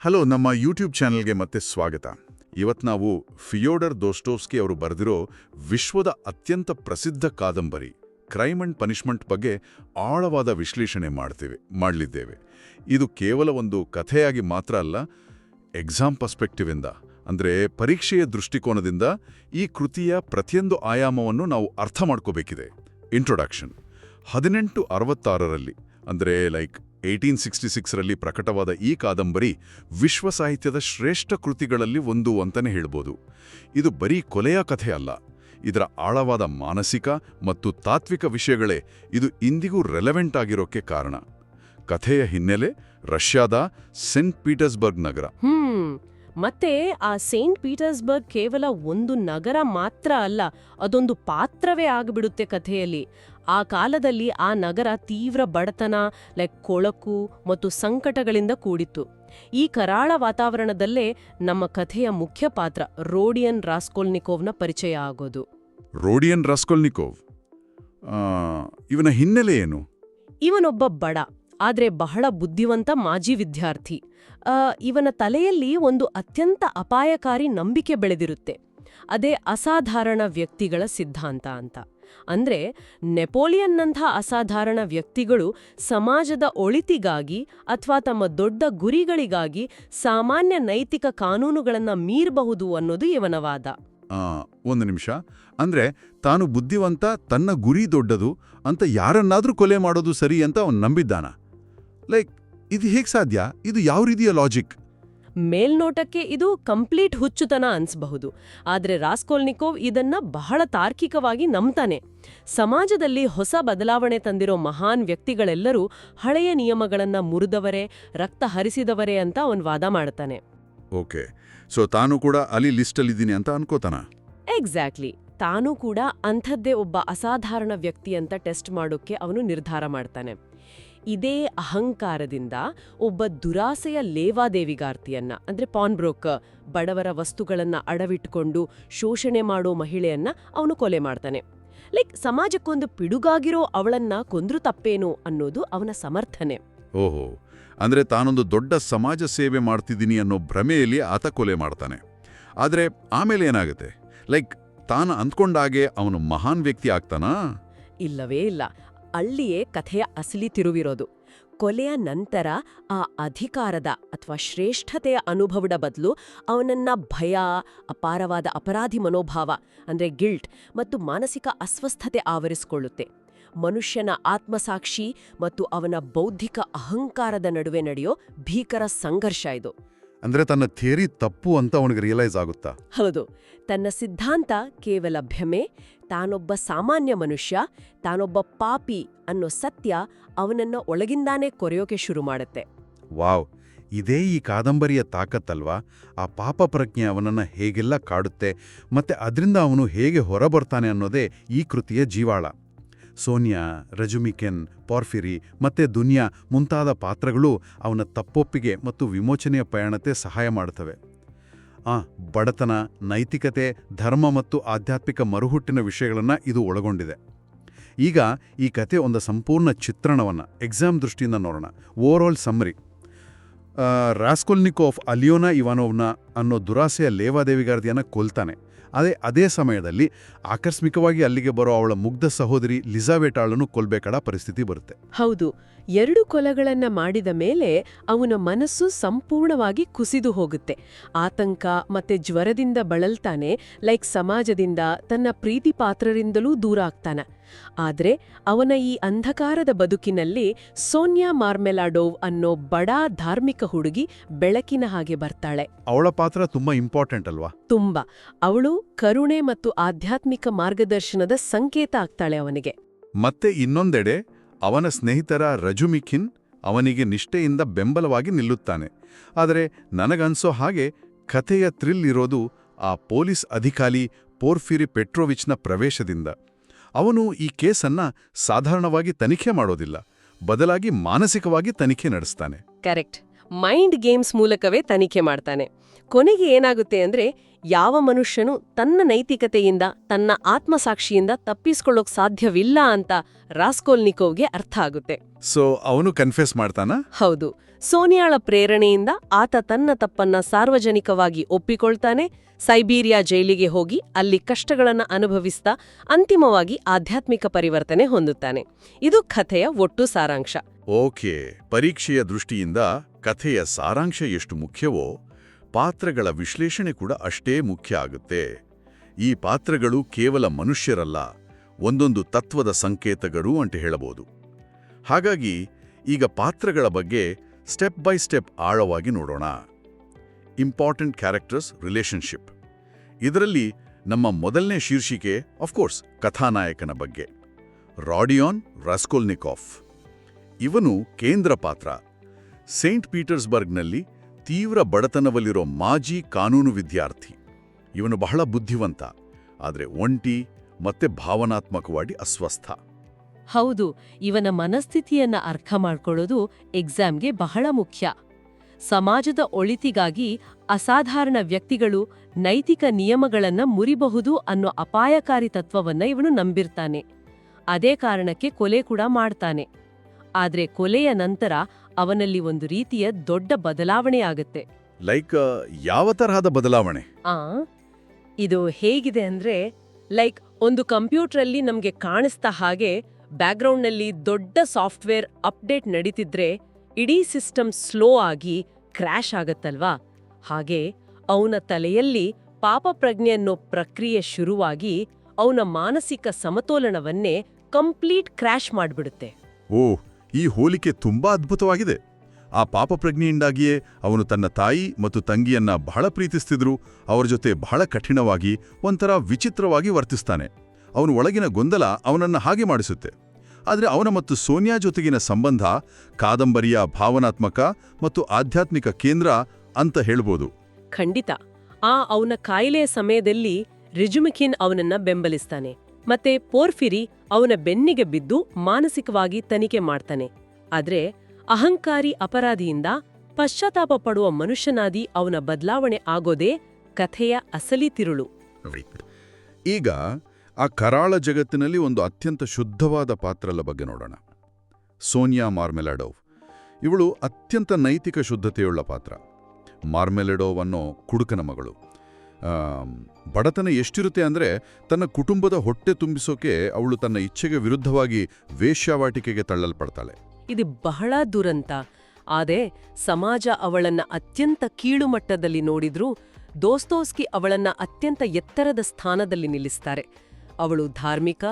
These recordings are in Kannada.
ಹಲೋ, ನಮ್ಮ ಯೂಟ್ಯೂಬ್ ಚಾನೆಲ್ಗೆ ಮತ್ತೆ ಸ್ವಾಗತ. ಇವತ್ತು ನಾವು ಫಿಯೋಡರ್ ದೋಸ್ಟೋವ್ಸ್ಕಿ ಅವರು ಬರೆದಿರೋ ವಿಶ್ವದ ಅತ್ಯಂತ ಪ್ರಸಿದ್ಧ ಕಾದಂಬರಿ ಕ್ರೈಮ್ ಅಂಡ್ ಪನಿಷ್ಮೆಂಟ್ ಬಗ್ಗೆ ಆಳವಾದ ವಿಶ್ಲೇಷಣೆ ಮಾಡಲಿದ್ದೇವೆ. ಇದು ಕೇವಲ ಒಂದು ಕಥೆಯಾಗಿ ಮಾತ್ರ ಅಲ್ಲ, ಎಕ್ಸಾಮ್ ಪರ್ಸ್ಪೆಕ್ಟಿವಿಂದ ಅಂದರೆ ಪರೀಕ್ಷೆಯ ದೃಷ್ಟಿಕೋನದಿಂದ ಈ ಕೃತಿಯ ಪ್ರತಿಯೊಂದು ಆಯಾಮವನ್ನು ನಾವು ಅರ್ಥ ಮಾಡ್ಕೋಬೇಕಿದೆ. ಇಂಟ್ರೊಡಕ್ಷನ್ 1866ರಲ್ಲಿ ಅಂದರೆ 1866ರಲ್ಲಿ ಪ್ರಕಟವಾದ ಈ ಕಾದಂಬರಿ ವಿಶ್ವ ಸಾಹಿತ್ಯದ ಶ್ರೇಷ್ಠ ಕೃತಿಗಳಲ್ಲಿ ಒಂದು ಅಂತಾನೆ ಹೇಳ್ಬೋದು. ಇದು ಬರೀ ಕೊಲೆಯ ಕಥೆ ಅಲ್ಲ, ಇದರ ಆಳವಾದ ಮಾನಸಿಕ ಮತ್ತು ತಾತ್ವಿಕ ವಿಷಯಗಳೇ ಇದು ಇಂದಿಗೂ ರೆಲೆವೆಂಟ್ ಆಗಿರೋಕ್ಕೆ ಕಾರಣ. ಕಥೆಯ ಹಿನ್ನೆಲೆ ರಷ್ಯಾದ ಸೇಂಟ್ ಪೀಟರ್ಸ್ಬರ್ಗ್ ನಗರ. ಮತ್ತೆ ಆ ಸೇಂಟ್ ಪೀಟರ್ಸ್ಬರ್ಗ್ ಕೇವಲ ಒಂದು ನಗರ ಮಾತ್ರ ಅಲ್ಲ, ಅದೊಂದು ಪಾತ್ರವೇ ಆಗಿಬಿಡುತ್ತೆ ಕಥೆಯಲ್ಲಿ. ಆ ಕಾಲದಲ್ಲಿ ಆ ನಗರ ತೀವ್ರ ಬಡತನ, ಕೊಳಕು ಮತ್ತು ಸಂಕಟಗಳಿಂದ ಕೂಡಿತ್ತು. ಈ ಕರಾಳ ವಾತಾವರಣದಲ್ಲೇ ನಮ್ಮ ಕಥೆಯ ಮುಖ್ಯ ಪಾತ್ರ ರೋಡಿಯನ್ ರಾಸ್ಕೊಲ್ನಿಕೋವ್ನ ಪರಿಚಯ ಆಗೋದು. ರೋಡಿಯನ್ ರಾಸ್ಕೊಲ್ನಿಕೋವ್, ಇವನ ಹಿನ್ನೆಲೆ ಏನು? ಇವನೊಬ್ಬ ಬಡ ಆದ್ರೆ ಬಹಳ ಬುದ್ಧಿವಂತ ಮಾಜಿ ವಿದ್ಯಾರ್ಥಿ. ಇವನ ತಲೆಯಲ್ಲಿ ಒಂದು ಅತ್ಯಂತ ಅಪಾಯಕಾರಿ ನಂಬಿಕೆ ಬೆಳೆದಿರುತ್ತೆ. ಅದೇ ಅಸಾಧಾರಣ ವ್ಯಕ್ತಿಗಳ ಸಿದ್ಧಾಂತ ಅಂತ. ಅಂದ್ರೆ ನೆಪೋಲಿಯನ್ನಂಥ ಅಸಾಧಾರಣ ವ್ಯಕ್ತಿಗಳು ಸಮಾಜದ ಒಳಿತಿಗಾಗಿ ಅಥವಾ ತಮ್ಮ ದೊಡ್ಡ ಗುರಿಗಳಿಗಾಗಿ ಸಾಮಾನ್ಯ ನೈತಿಕ ಕಾನೂನುಗಳನ್ನ ಮೀರಬಹುದು ಅನ್ನೋದು ಇವನ ವಾದ. ಒಂದು ನಿಮಿಷ, ಅಂದ್ರೆ ತಾನು ಬುದ್ಧಿವಂತ, ತನ್ನ ಗುರಿ ದೊಡ್ಡದು ಅಂತ ಯಾರನ್ನಾದ್ರೂ ಕೊಲೆ ಮಾಡೋದು ಸರಿ ಅಂತ ಅವನು ನಂಬಿದ್ದಾನ? ಇದು ಹೇಗೆ ಸಾಧ್ಯ? ಇದು ಯಾವ ರೀತಿಯ ಲಾಜಿಕ್? ಮೇಲ್ನೋಟಕ್ಕೆ ಇದು ಕಂಪ್ಲೀಟ್ ಹುಚ್ಚುತನ ಅನ್ಸ್ಬಹುದು. ಆದ್ರೆ ರಾಸ್ಕೊಲ್ನಿಕೋವ್ ಇದನ್ನ ಬಹಳ ತಾರ್ಕಿಕವಾಗಿ ನಂಬ್ತಾನೆ. ಸಮಾಜದಲ್ಲಿ ಹೊಸ ಬದಲಾವಣೆ ತಂದಿರೋ ಮಹಾನ್ ವ್ಯಕ್ತಿಗಳೆಲ್ಲರೂ ಹಳೆಯ ನಿಯಮಗಳನ್ನ ಮುರಿದವರೇ, ರಕ್ತ ಹರಿಸಿದವರೇ ಅಂತ ಅವನ್ ವಾದ ಮಾಡ್ತಾನೆ. ಓಕೆ, ಸೊ ತಾನು ಕೂಡ ಅಲ್ಲಿ ಲಿಸ್ಟಲ್ಲಿದ್ದೀನಿ ಅಂತ ಅನ್ಕೋತಾನ? ಎಕ್ಸಾಕ್ಟ್ಲಿ. ತಾನೂ ಕೂಡ ಅಂಥದ್ದೇ ಒಬ್ಬ ಅಸಾಧಾರಣ ವ್ಯಕ್ತಿ ಅಂತ ಟೆಸ್ಟ್ ಮಾಡೋಕ್ಕೆ ಅವನು ನಿರ್ಧಾರ ಮಾಡ್ತಾನೆ. ಇದೇ ಅಹಂಕಾರದಿಂದ ಒಬ್ಬ ದುರಾಸೆಯ ಲೇವಾದೇವಿಗಾರ್ತಿಯನ್ನ ಅಂದ್ರೆ ಪಾನ್ ಬ್ರೋಕರ್, ಬಡವರ ವಸ್ತುಗಳನ್ನ ಅಡವಿಟ್ಕೊಂಡು ಶೋಷಣೆ ಮಾಡೋ ಮಹಿಳೆಯನ್ನ ಅವನು ಕೊಲೆ ಮಾಡ್ತಾನೆ. ಸಮಾಜಕ್ಕೊಂದು ಪಿಡುಗಾಗಿರೋ ಅವಳನ್ನ ಕೊಂದ್ರು ತಪ್ಪೇನು ಅನ್ನೋದು ಅವನ ಸಮರ್ಥನೆ. ಓಹೋ, ಅಂದ್ರೆ ತಾನೊಂದು ದೊಡ್ಡ ಸಮಾಜ ಸೇವೆ ಮಾಡ್ತಿದ್ದೀನಿ ಅನ್ನೋ ಭ್ರಮೆಯಲ್ಲಿ ಆತ ಕೊಲೆ ಮಾಡ್ತಾನೆ. ಆದ್ರೆ ಆಮೇಲೆ ಏನಾಗುತ್ತೆ? ತಾನು ಅಂದ್ಕೊಂಡಾಗೆ ಅವನು ಮಹಾನ್ ವ್ಯಕ್ತಿ ಆಗ್ತಾನಾ? ಇಲ್ಲವೇ ಇಲ್ಲ. ಅಲ್ಲಿಯೇ ಕಥೆಯ ಅಸಲಿ ತಿರುವಿರೋದು. ಕೊಲೆಯ ನಂತರ ಆ ಅಧಿಕಾರದ ಅಥವಾ ಶ್ರೇಷ್ಠತೆಯ ಅನುಭವದ ಬದಲು ಅವನನ್ನ ಭಯ, ಅಪಾರವಾದ ಅಪರಾಧಿ ಮನೋಭಾವ ಅಂದ್ರೆ ಗಿಲ್ಟ್ ಮತ್ತು ಮಾನಸಿಕ ಅಸ್ವಸ್ಥತೆ ಆವರಿಸಿಕೊಳ್ಳುತ್ತೆ. ಮನುಷ್ಯನ ಆತ್ಮಸಾಕ್ಷಿ ಮತ್ತು ಅವನ ಬೌದ್ಧಿಕ ಅಹಂಕಾರದ ನಡುವೆ ನಡೆಯೋ ಭೀಕರ ಸಂಘರ್ಷ ಇದು. ಅಂದ್ರೆ ತನ್ನ ಥಿಯರಿ ತಪ್ಪು ಅಂತ ಅವನಿಗೆ ರಿಯಲೈಸ್ ಆಗುತ್ತಾ? ಹೌದು. ತನ್ನ ಸಿದ್ಧಾಂತ ಕೇವಲ ಭ್ರಮೆ, ತಾನೊಬ್ಬ ಸಾಮಾನ್ಯ ಮನುಷ್ಯ, ತಾನೊಬ್ಬ ಪಾಪಿ ಅನ್ನೋ ಸತ್ಯ ಅವನನ್ನ ಒಳಗಿಂದಾನೇ ಕೊರೆಯೋಕೆ ಶುರು ಮಾಡುತ್ತೆ. ವಾವ್, ಇದೇ ಈ ಕಾದಂಬರಿಯ ತಾಕತ್ತಲ್ವಾ? ಆ ಪಾಪ ಪ್ರಜ್ಞೆ ಅವನನ್ನ ಹೇಗೆಲ್ಲ ಕಾಡುತ್ತೆ ಮತ್ತೆ ಅದರಿಂದ ಅವನು ಹೇಗೆ ಹೊರಬರ್ತಾನೆ ಅನ್ನೋದೇ ಈ ಕೃತಿಯ ಜೀವಾಳ. ಸೋನಿಯಾ, ರಜುಮಿಕೆನ್, ಪಾರ್ಫಿರಿ ಮತ್ತೆ ದುನಿಯಾ ಮುಂತಾದ ಪಾತ್ರಗಳು ಅವನ ತಪ್ಪೊಪ್ಪಿಗೆ ಮತ್ತು ವಿಮೋಚನೆಯ ಪಯಣತೆ ಸಹಾಯ ಮಾಡುತ್ತವೆ. ಬಡತನ, ನೈತಿಕತೆ, ಧರ್ಮ ಮತ್ತು ಆಧ್ಯಾತ್ಮಿಕ ಮರುಹುಟ್ಟಿನ ವಿಷಯಗಳನ್ನು ಇದು ಒಳಗೊಂಡಿದೆ. ಈಗ ಈ ಕತೆ ಒಂದು ಸಂಪೂರ್ಣ ಚಿತ್ರಣವನ್ನು ಎಕ್ಸಾಮ್ ದೃಷ್ಟಿಯಿಂದ ನೋಡೋಣ. ಓವರಾಲ್ ಸಮ್ಮರಿ: ರಾಸ್ಕೊಲ್ನಿಕೋವ್ ಅಲಿಯೋನಾ ಇವಾನೋವ್ನ ಅನ್ನೋ ದುರಾಸೆಯ ಲೇವಾದೇವಿಗಾರ್ತಿಯನ್ನು ಕೊಲ್ತಾನೆ. ಅದೇ ಸಮಯದಲ್ಲಿ ಆಕಸ್ಮಿಕವಾಗಿ ಅಲ್ಲಿಗೆ ಬರೋ ಅವಳ ಮುಗ್ಧ ಸಹೋದರಿ ಲಿಜಾವೆಟಾಳನ್ನು ಕೊಲ್ಬೇಕಾದ ಪರಿಸ್ಥಿತಿ ಬರುತ್ತೆ. ಹೌದು. 2 ಕೊಲೆಗಳನ್ನ ಮಾಡಿದ ಮೇಲೆ ಅವನ ಮನಸ್ಸು ಸಂಪೂರ್ಣವಾಗಿ ಕುಸಿದು ಹೋಗುತ್ತೆ. ಆತಂಕ ಮತ್ತೆ ಜ್ವರದಿಂದ ಬಳಲ್ತಾನೆ. ಸಮಾಜದಿಂದ, ತನ್ನ ಪ್ರೀತಿ ಪಾತ್ರರಿಂದಲೂ ದೂರ ಆಗ್ತಾನೆ. ಆದ್ರೆ ಅವನ ಈ ಅಂಧಕಾರದ ಬದುಕಿನಲ್ಲಿ ಸೋನಿಯಾ ಮಾರ್ಮೆಲಾಡೋವ್ ಅನ್ನೋ ಬಡಾ ಧಾರ್ಮಿಕ ಹುಡುಗಿ ಬೆಳಕಿನ ಹಾಗೆ ಬರ್ತಾಳೆ. ಅವಳ ಪಾತ್ರ ತುಂಬಾ ಇಂಪಾರ್ಟೆಂಟ್ ಅಲ್ವಾ? ತುಂಬಾ. ಅವಳು ಕರುಣೆ ಮತ್ತು ಆಧ್ಯಾತ್ಮಿಕ ಮಾರ್ಗದರ್ಶನದ ಸಂಕೇತ ಆಗ್ತಾಳೆ ಅವನಿಗೆ. ಮತ್ತೆ ಇನ್ನೊಂದೆಡೆ ಅವನ ಸ್ನೇಹಿತರ ರಜುಮಿಖಿನ್ ಅವನಿಗೆ ನಿಷ್ಠೆಯಿಂದ ಬೆಂಬಲವಾಗಿ ನಿಲ್ಲುತ್ತಾನೆ. ಆದರೆ ನನಗನ್ಸೋ ಹಾಗೆ ಕಥೆಯ ಥ್ರಿಲ್ ಇರೋದು ಆ ಪೊಲೀಸ್ ಅಧಿಕಾರಿ ಪೋರ್ಫಿರಿ ಪೆಟ್ರೋವಿಚ್ನ ಪ್ರವೇಶದಿಂದ. ಅವನು ಈ ಕೇಸನ್ನ ಸಾಧಾರಣವಾಗಿ ತನಿಖೆ ಮಾಡೋದಿಲ್ಲ, ಬದಲಾಗಿ ಮಾನಸಿಕವಾಗಿ ತನಿಖೆ ನಡೆಸ್ತಾನೆ. ಕರೆಕ್ಟ್. ಮೈಂಡ್ ಗೇಮ್ಸ್ ಮೂಲಕವೇ ತನಿಖೆ ಮಾಡ್ತಾನೆ. ಕೊನೆಗೆ ಏನಾಗುತ್ತೆ ಅಂದ್ರೆ ಯಾವ ಮನುಷ್ಯನೂ ತನ್ನ ನೈತಿಕತೆಯಿಂದ ತನ್ನ ಆತ್ಮಸಾಕ್ಷಿಯಿಂದ ತಪ್ಪಿಸ್ಕೊಳ್ಳೋಕ್ ಸಾಧ್ಯವಿಲ್ಲ ಅಂತ ರಾಸ್ಕೋಲ್ನಿಕೋವ್ಗೆ ಅರ್ಥ ಆಗುತ್ತೆ. ಸೊ ಅವನು ಕನ್ಫೆಸ್ ಮಾಡ್ತಾನ? ಹೌದು. ಸೋನಿಯಾಳ ಪ್ರೇರಣೆಯಿಂದ ಆತ ತನ್ನ ತಪ್ಪನ್ನ ಸಾರ್ವಜನಿಕವಾಗಿ ಒಪ್ಪಿಕೊಳ್ತಾನೆ, ಸೈಬೀರಿಯಾ ಜೈಲಿಗೆ ಹೋಗಿ ಅಲ್ಲಿ ಕಷ್ಟಗಳನ್ನ ಅನುಭವಿಸ್ತಾ ಅಂತಿಮವಾಗಿ ಆಧ್ಯಾತ್ಮಿಕ ಪರಿವರ್ತನೆ ಹೊಂದುತ್ತಾನೆ. ಇದು ಕಥೆಯ ಒಟ್ಟು ಸಾರಾಂಶ. ಓಕೆ, ಪರೀಕ್ಷೆಯ ದೃಷ್ಟಿಯಿಂದ ಕಥೆಯ ಸಾರಾಂಶ ಎಷ್ಟು ಮುಖ್ಯವೋ ಪಾತ್ರಗಳ ವಿಶ್ಲೇಷಣೆ ಕೂಡ ಅಷ್ಟೇ ಮುಖ್ಯ ಆಗುತ್ತೆ. ಈ ಪಾತ್ರಗಳು ಕೇವಲ ಮನುಷ್ಯರಲ್ಲ, ಒಂದೊಂದು ತತ್ವದ ಸಂಕೇತಗಳು ಅಂತ ಹೇಳಬಹುದು. ಹಾಗಾಗಿ ಈಗ ಪಾತ್ರಗಳ ಬಗ್ಗೆ ಸ್ಟೆಪ್ ಬೈ ಸ್ಟೆಪ್ ಆಳವಾಗಿ ನೋಡೋಣ. Important characters relationship. ಇದರಲ್ಲಿ ನಮ್ಮ ಮೊದಲನೇ ಶೀರ್ಷಿಕೆ ಆಫ್ಕೋರ್ಸ್ ಕಥಾನಾಯಕನ ಬಗ್ಗೆ. ರಾಡಿಯಾನ್ ರಾಸ್ಕೋಲ್ನಿಕೋವ್. ಇವನು ಕೇಂದ್ರ ಪಾತ್ರ. ಸೇಂಟ್ ಪೀಟರ್ಸ್ಬರ್ಗ್ನಲ್ಲಿ ತೀವ್ರ ಬಡತನದಲ್ಲಿರೋ ಮಾಜಿ ಕಾನೂನು ವಿದ್ಯಾರ್ಥಿ. ಇವನು ಬಹಳ ಬುದ್ಧಿವಂತ, ಆದರೆ ಒಂಟಿ ಮತ್ತೆ ಭಾವನಾತ್ಮಕವಾಗಿ ಅಸ್ವಸ್ಥ. ಹೌದು, ಇವನ ಮನಸ್ಥಿತಿಯನ್ನ ಅರ್ಥ ಮಾಡ್ಕೊಳ್ಳೋದು ಎಕ್ಸಾಮ್ಗೆ ಬಹಳ ಮುಖ್ಯ. ಸಮಾಜದ ಒಳಿತಿಗಾಗಿ ಅಸಾಧಾರಣ ವ್ಯಕ್ತಿಗಳು ನೈತಿಕ ನಿಯಮಗಳನ್ನ ಮುರಿಬಹುದು ಅನ್ನೋ ಅಪಾಯಕಾರಿ ತತ್ವವನ್ನ ಇವನು ನಂಬಿರ್ತಾನೆ. ಅದೇ ಕಾರಣಕ್ಕೆ ಕೊಲೆ ಕೂಡ ಮಾಡ್ತಾನೆ. ಆದ್ರೆ ಕೊಲೆಯ ನಂತರ ಅವನಲ್ಲಿ ಒಂದು ರೀತಿಯ ದೊಡ್ಡ ಬದಲಾವಣೆ ಆಗತ್ತೆ. ಲೈಕ್ ಯಾವ ತರಹದ ಬದಲಾವಣೆ? ಇದು ಹೇಗಿದೆ ಅಂದ್ರೆ, ಲೈಕ್ ಒಂದು ಕಂಪ್ಯೂಟರಲ್ಲಿ ನಮ್ಗೆ ಕಾಣಿಸ್ತಾ ಹಾಗೆ ಬ್ಯಾಕ್ಗ್ರೌಂಡ್ನಲ್ಲಿ ದೊಡ್ಡ ಸಾಫ್ಟ್ವೇರ್ ಅಪ್ಡೇಟ್ ನಡೀತಿದ್ರೆ ಇಡೀ ಸಿಸ್ಟಮ್ ಸ್ಲೋ ಆಗಿ ಕ್ರ್ಯಾಶ್ ಆಗತ್ತಲ್ವಾ? ಹಾಗೆ ಅವನ ತಲೆಯಲ್ಲಿ ಪಾಪಪ್ರಜ್ಞೆ ಅನ್ನೋ ಪ್ರಕ್ರಿಯೆ ಶುರುವಾಗಿ ಅವನ ಮಾನಸಿಕ ಸಮತೋಲನವನ್ನೇ ಕಂಪ್ಲೀಟ್ ಕ್ರ್ಯಾಶ್ ಮಾಡ್ಬಿಡುತ್ತೆ. ಓಹ್, ಈ ಹೋಲಿಕೆ ತುಂಬಾ ಅದ್ಭುತವಾಗಿದೆ. ಆ ಪಾಪಪ್ರಜ್ಞೆಯಿಂದಾಗಿಯೇ ಅವನು ತನ್ನ ತಾಯಿ ಮತ್ತು ತಂಗಿಯನ್ನ ಬಹಳ ಪ್ರೀತಿಸ್ತಿದ್ರು, ಅವರ ಜೊತೆ ಬಹಳ ಕಠಿಣವಾಗಿ ಒಂಥರ ವಿಚಿತ್ರವಾಗಿ ವರ್ತಿಸ್ತಾನೆ. ಅವನ ಒಳಗಿನ ಗೊಂದಲ ಅವನನ್ನ ಹಾಗೆ ಮಾಡಿಸುತ್ತೆ. ಆದರೆ ಅವನ ಮತ್ತು ಸೋನಿಯಾ ಜೊತೆಗಿನ ಸಂಬಂಧ ಕಾದಂಬರಿಯ ಭಾವನಾತ್ಮಕ ಮತ್ತು ಆಧ್ಯಾತ್ಮಿಕ ಕೇಂದ್ರ ಅಂತ ಹೇಳ್ಬೋದು. ಖಂಡಿತ. ಅವನ ಕಾಯಿಲೆಯ ಸಮಯದಲ್ಲಿ ರಿಜುಮಿಖಿನ್ ಅವನನ್ನ ಬೆಂಬಲಿಸ್ತಾನೆ, ಮತ್ತೆ ಪೋರ್ಫಿರಿ ಅವನ ಬೆನ್ನಿಗೆ ಬಿದ್ದು ಮಾನಸಿಕವಾಗಿ ತನಿಖೆ ಮಾಡ್ತಾನೆ. ಆದ್ರೆ ಅಹಂಕಾರಿ ಅಪರಾಧಿಯಿಂದ ಪಶ್ಚಾತ್ತಾಪ ಪಡುವ ಮನುಷ್ಯನಾದಿ ಅವನ ಬದಲಾವಣೆ ಆಗೋದೇ ಕಥೆಯ ಅಸಲಿ ತಿರುಳು. ಈಗ ಆ ಕರಾಳ ಜಗತ್ತಿನಲ್ಲಿ ಒಂದು ಅತ್ಯಂತ ಶುದ್ಧವಾದ ಪಾತ್ರದ ಬಗ್ಗೆ ನೋಡೋಣ. ಸೋನಿಯಾ ಮಾರ್ಮೆಲಾಡೋವ್. ಇವಳು ಅತ್ಯಂತ ನೈತಿಕ ಶುದ್ಧತೆಯುಳ್ಳ ಪಾತ್ರ. ಮಾರ್ಮೆಲಾಡೋವ್ ಅನ್ನೋ ಕುಡುಕನ ಮಗಳು. ಬಡತನ ಎಷ್ಟಿರುತ್ತೆ ಅಂದರೆ ತನ್ನ ಕುಟುಂಬದ ಹೊಟ್ಟೆ ತುಂಬಿಸೋಕೆ ಅವಳು ತನ್ನ ಇಚ್ಛೆಗೆ ವಿರುದ್ಧವಾಗಿ ವೇಶ್ಯಾವಾಟಿಕೆಗೆ ತಳ್ಳಲ್ಪಡ್ತಾಳೆ. ಇದು ಬಹಳ ದುರಂತ. ಆದ್ರೆ ಸಮಾಜ ಅವಳನ್ನ ಅತ್ಯಂತ ಕೀಳುಮಟ್ಟದಲ್ಲಿ ನೋಡಿದ್ರೂ ದೋಸ್ತೋವ್ಸ್ಕಿ ಅವಳನ್ನ ಅತ್ಯಂತ ಎತ್ತರದ ಸ್ಥಾನದಲ್ಲಿ ನಿಲ್ಲಿಸ್ತಾರೆ. ಅವಳು ಧಾರ್ಮಿಕ,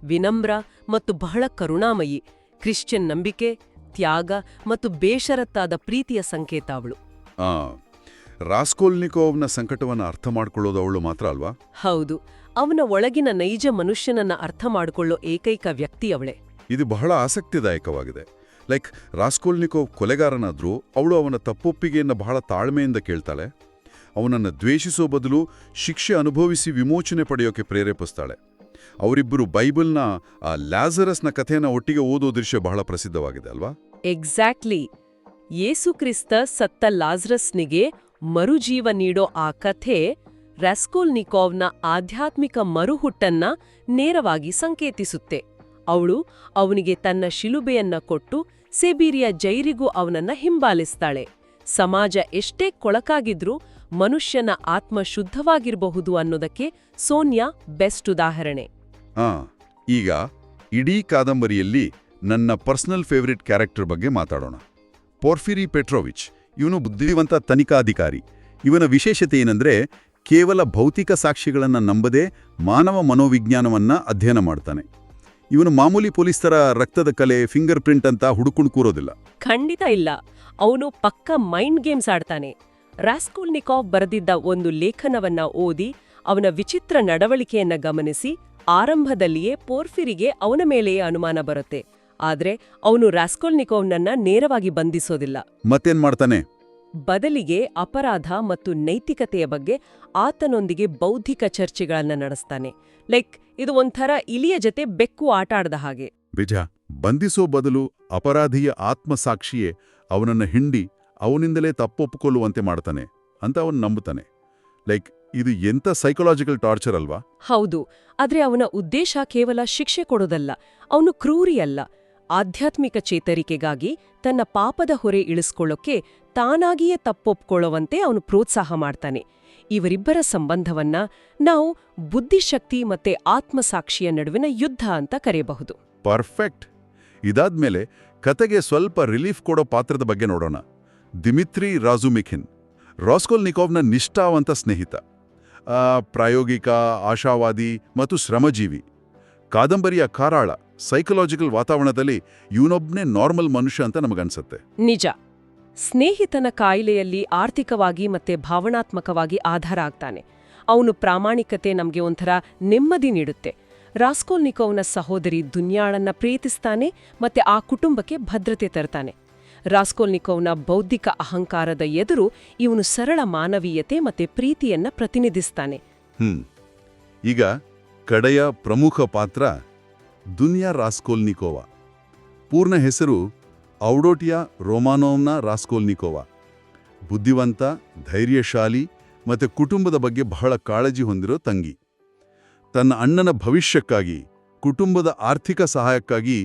ವಿನಮ್ರ ಮತ್ತು ಬಹಳ ಕರುಣಾಮಯಿ. ಕ್ರಿಶ್ಚಿಯನ್ ನಂಬಿಕೆ, ತ್ಯಾಗ ಮತ್ತು ಬೇಷರತ್ತಾದ ಪ್ರೀತಿಯ ಸಂಕೇತ ಅವಳು. ರಾಸ್ಕೋಲ್ನಿಕೋವ್ನ ಸಂಕಟವನ್ನು ಅರ್ಥ ಮಾಡ್ಕೊಳ್ಳೋದು ಅವಳು ಮಾತ್ರ ಅಲ್ವಾ? ಹೌದು, ಅವನ ಒಳಗಿನ ನೈಜ ಮನುಷ್ಯನನ್ನ ಅರ್ಥ ಮಾಡಿಕೊಳ್ಳೋ ಏಕೈಕ ವ್ಯಕ್ತಿ ಅವಳೇ. ಇದು ಬಹಳ ಆಸಕ್ತಿದಾಯಕವಾಗಿದೆ. ಲೈಕ್ ರಾಸ್ಕೋಲ್ನಿಕೋವ್ ಕೊಲೆಗಾರನಾದ್ರೂ ಅವಳು ಅವನ ತಪ್ಪೊಪ್ಪಿಗೆಯನ್ನು ಬಹಳ ತಾಳ್ಮೆಯಿಂದ ಕೇಳ್ತಾಳೆ. ಅವನನ್ನು ದ್ವೇಷಿಸೋ ಬದಲು ಶಿಕ್ಷೆ ಅನುಭವಿಸಿ ವಿಮೋಚನೆ ಪಡೆಯೋಕೆ ಪ್ರೇರೇಪಿಸ್ತಾಳೆ. ಅವರಿಬ್ಬರು ಬೈಬಲ್ನ ಆ ಲ್ಯಾಜರಸ್ನ ಕಥೆಯನ್ನು ಒಟ್ಟಿಗೆ ಓದೋ ದೃಶ್ಯ ಬಹಳ ಪ್ರಸಿದ್ಧವಾಗಿದೆ ಅಲ್ವಾ? ಎಕ್ಸಾಕ್ಟ್ಲಿ. ಯೇಸುಕ್ರಿಸ್ತ ಸತ್ತ ಲಾಜರಸ್ನಿಗೆ ಮರುಜೀವ ನೀಡೋ ಆ ಕಥೆ ರಾಸ್ಕೋಲ್ನಿಕೋವ್ನ ಆಧ್ಯಾತ್ಮಿಕ ಮರುಹುಟ್ಟನ್ನ ನೇರವಾಗಿ ಸಂಕೇತಿಸುತ್ತೆ. ಅವಳು ಅವನಿಗೆ ತನ್ನ ಶಿಲುಬೆಯನ್ನ ಕೊಟ್ಟು ಸೈಬೀರಿಯಾ ಜೈಲಿಗೂ ಅವನನ್ನ ಹಿಂಬಾಲಿಸ್ತಾಳೆ. ಸಮಾಜ ಎಷ್ಟೇ ಕೊಳಕಾಗಿದ್ರೂ ಮನುಷ್ಯನ ಆತ್ಮ ಶುದ್ಧವಾಗಿರಬಹುದು ಅನ್ನೋದಕ್ಕೆ ಸೋನಿಯಾ ಬೆಸ್ಟ್ ಉದಾಹರಣೆ. ಈಗ ಇಡೀ ಕಾದಂಬರಿಯಲ್ಲಿ ನನ್ನ ಪರ್ಸನಲ್ ಫೇವರಿಟ್ ಕ್ಯಾರೆಕ್ಟರ್ ಬಗ್ಗೆ ಮಾತಾಡೋಣ. ಪೋರ್ಫಿರಿ ಪೆಟ್ರೋವಿಚ್. ಇವನು ಬುದ್ಧಿವಂತ ತನಿಖಾಧಿಕಾರಿ. ಇವನ ವಿಶೇಷತೆ ಏನಂದ್ರೆ ಕೇವಲ ಭೌತಿಕ ಸಾಕ್ಷಿಗಳನ್ನು ನಂಬದೆ ಮಾನವ ಮನೋವಿಜ್ಞಾನವನ್ನ ಅಧ್ಯಯನ ಮಾಡ್ತಾನೆ. ಇವನು ಮಾಮೂಲಿ ಪೊಲೀಸ್ ತರ ರಕ್ತದ ಕಲೆ, ಫಿಂಗರ್ ಪ್ರಿಂಟ್ ಅಂತ ಹುಡುಕೊಂಡು ಕೂರೋದಿಲ್ಲ. ಖಂಡಿತ ಇಲ್ಲ. ಅವನು ಪಕ್ಕ ಮೈಂಡ್ ಗೇಮ್ಸ್ ಆಡ್ತಾನೆ. ರಾಸ್ಕೋಲ್ನಿಕೋವ್ ಬರೆದಿದ್ದ ಒಂದು ಲೇಖನವನ್ನ ಓದಿ ಅವನ ವಿಚಿತ್ರ ನಡವಳಿಕೆಯನ್ನ ಗಮನಿಸಿ ಆರಂಭದಲ್ಲಿಯೇ ಪೋರ್ಫಿರಿಗೆ ಅವನ ಮೇಲೆಯೇ ಅನುಮಾನ ಬರುತ್ತೆ. ಆದ್ರೆ ಅವನು ರಾಸ್ಕೋಲ್ನಿಕೋವ್ನನ್ನ ನೇರವಾಗಿ ಬಂಧಿಸೋದಿಲ್ಲ. ಮತ್ತೇನ್ ಮಾಡ್ತಾನೆ? ಬದಲಿಗೆ ಅಪರಾಧ ಮತ್ತು ನೈತಿಕತೆಯ ಬಗ್ಗೆ ಆತನೊಂದಿಗೆ ಬೌದ್ಧಿಕ ಚರ್ಚೆಗಳನ್ನ ನಡೆಸ್ತಾನೆ. ಲೈಕ್ ಇದು ಒಂಥರ ಇಲಿಯ ಜೊತೆ ಬೆಕ್ಕು ಆಟಾಡ್ದ ಹಾಗೆ. ಬಿಜ ಬಂಧಿಸೋ ಬದಲು ಅಪರಾಧಿಯ ಆತ್ಮಸಾಕ್ಷಿಯೇ ಅವನನ್ನ ಹಿಂಡಿ ಅವನಿಂದಲೇ ತಪ್ಪೊಪ್ಪಿಕೊಳ್ಳುವಂತೆ ಮಾಡ್ತಾನೆ ಅಂತ ಅವನು ನಂಬುತ್ತಾನೆ. ಲೈಕ್ ಇದು ಎಂಥ ಸೈಕಲಾಜಿಕಲ್ ಟಾರ್ಚರ್ ಅಲ್ವಾ? ಹೌದು, ಆದ್ರೆ ಅವನ ಉದ್ದೇಶ ಕೇವಲ ಶಿಕ್ಷೆ ಕೊಡೋದಲ್ಲ. ಅವನು ಕ್ರೂರಿಯಲ್ಲ. ಆಧ್ಯಾತ್ಮಿಕ ಚೇತರಿಕೆಗಾಗಿ ತನ್ನ ಪಾಪದ ಹೊರೆ ಇಳಿಸ್ಕೊಳ್ಳೋಕೆ ತಾನಾಗಿಯೇ ತಪ್ಪೊಪ್ಕೊಳ್ಳುವಂತೆ ಅವನು ಪ್ರೋತ್ಸಾಹ ಮಾಡ್ತಾನೆ. ಇವರಿಬ್ಬರ ಸಂಬಂಧವನ್ನ ನಾವು ಬುದ್ಧಿಶಕ್ತಿ ಮತ್ತೆ ಆತ್ಮಸಾಕ್ಷಿಯ ನಡುವಿನ ಯುದ್ಧ ಅಂತ ಕರೆಯಬಹುದು. ಪರ್ಫೆಕ್ಟ್. ಇದಾದ್ಮೇಲೆ ಕತೆಗೆ ಸ್ವಲ್ಪ ರಿಲೀಫ್ ಕೊಡೋ ಪಾತ್ರದ ಬಗ್ಗೆ ನೋಡೋಣ. ದಿಮಿತ್ರಿ ರಾಜುಮಿಖಿನ್, ರಾಸ್ಕೊಲ್ನಿಕೋವ್ನ ನಿಷ್ಠಾವಂತ ಸ್ನೇಹಿತ, ಪ್ರಾಯೋಗಿಕ, ಆಶಾವಾದಿ ಮತ್ತು ಶ್ರಮಜೀವಿ. ಕಾದಂಬರಿಯ ಕಾರಾಳ ಸೈಕಲಾಜಿಕಲ್ ವಾತಾವರಣದಲ್ಲಿ ಇವನೊಬ್ಬನೇ ನಾರ್ಮಲ್ ಮನುಷ್ಯ ಅಂತ ನಮಗನ್ಸತ್ತೆ. ನಿಜ. ಸ್ನೇಹಿತನ ಕಾಯಿಲೆಯಲ್ಲಿ ಆರ್ಥಿಕವಾಗಿ ಮತ್ತೆ ಭಾವನಾತ್ಮಕವಾಗಿ ಆಧಾರ ಆಗ್ತಾನೆ. ಅವನು ಪ್ರಾಮಾಣಿಕತೆ ನಮಗೆ ಒಂಥರ ನೆಮ್ಮದಿ ನೀಡುತ್ತೆ. ರಾಸ್ಕೊಲ್ನಿಕೋವ್ನ ಸಹೋದರಿ ದುನ್ಯಾಳನ್ನ ಪ್ರೀತಿಸ್ತಾನೆ ಮತ್ತೆ ಆ ಕುಟುಂಬಕ್ಕೆ ಭದ್ರತೆ ತರ್ತಾನೆ. ರಾಸ್ಕೊಲ್ನಿಕೋವ್ನ ಬೌದ್ಧಿಕ ಅಹಂಕಾರದ ಎದುರು ಇವನು ಸರಳ ಮಾನವೀಯತೆ ಮತ್ತೆ ಪ್ರೀತಿಯನ್ನ ಪ್ರತಿನಿಧಿಸ್ತಾನೆ. ಈಗ ಕಡೆಯ ಪ್ರಮುಖ ಪಾತ್ರ ದುನ್ಯಾ ರಾಸ್ಕೊಲ್ನಿಕೋವಾ. ಪೂರ್ಣ ಹೆಸರು ಔಡೋಟಿಯಾ ರೋಮಾನೋವ್ನಾ ರಾಸ್ಕೊಲ್ನಿಕೋವಾ. ಬುದ್ಧಿವಂತ, ಧೈರ್ಯಶಾಲಿ ಮತ್ತು ಕುಟುಂಬದ ಬಗ್ಗೆ ಬಹಳ ಕಾಳಜಿ ಹೊಂದಿರೋ ತಂಗಿ. ತನ್ನ ಅಣ್ಣನ ಭವಿಷ್ಯಕ್ಕಾಗಿ, ಕುಟುಂಬದ ಆರ್ಥಿಕ ಸಹಾಯಕ್ಕಾಗಿ